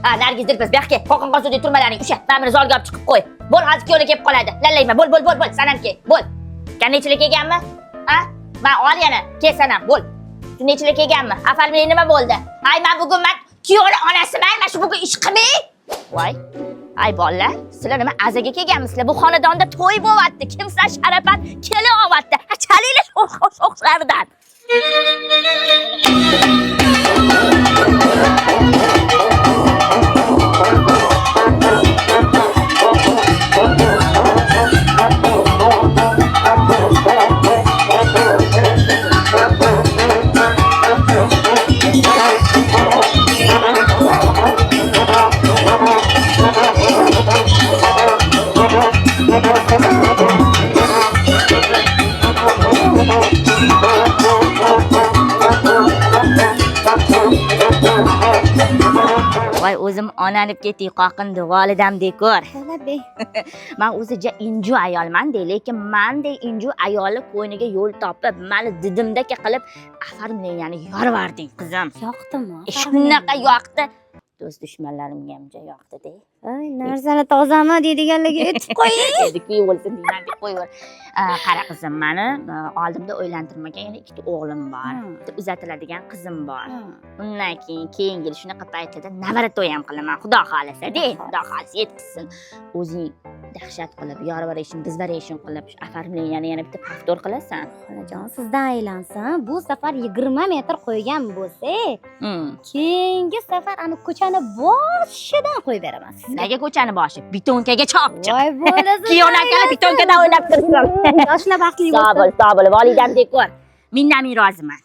Ha, Nargiz Dilpaz, bu yoqqa qo'qin qosudek turmalaring. O'sha, men buni zalga olib chiqib qo'y. Bo'l, hozir kuyovga kelib qoladi. Lallayma, bo'l, sanam ke. Bo'l. Nechilik kelganmi? Ha? Men ol yana, kel sanam, bo'l. Nechilik kelganmi? Afarmini nima bo'ldi? Hay, men bugun kuyovning onasiman, men shu bugun ish qilmay. Voy. Ay bolalar, sizlar nima azaga kelganmisizlar? Bu xonadonda to'y bo'lyapti. Kim sizlar sharafat kela olyapti? Ha, chalinglar o'xsharidan. Voy, o'zim onanib ketdik qoqindi, volidamdek ko'r. Men o'zicha inju ayolman-da, lekin mendek inju ayolni qo'yniga yo'l topib, meni didimdaka qilib, afarmleyani yorvarding, qizim. Yoqdimi? Shunaqa yoqdi. Do'st dushmanlarimga ham juda yoqdi-da. Ay, narsani tozami deydiganlarga aytib qo'ying. Endi bo'lsin deyman deb qo'yaver. Qara qizim, meni oldimda o'ylantirmagan yana ikkita o'g'lim bor. Bitta uzatiladigan qizim bor. Undan keyin yil shunaqa paytlarda navara to'y ham qilaman. Xudo xolasa-da, Xudo xolasa yetkazsin. O'zing dahshat qilib, yorvarishim, bizvarishim qilib, shu afarmini yana bitta повтор qilasan. Xolajon, sizdan aylansin. Bu safar 20 metr qo'ygan bo'lsak, keyingi safar ana ko'chani boshidan qo'yib beraman. Nega ko'chani boshi? Bitonkaga chopchi. Voy bo'lasiz. Kiyonakani bitonkadan o'ynab tursin. Yoshlar baxtli bo'lsin. Sog' bo'l, volidamdek ko'r. Mendan men roziman.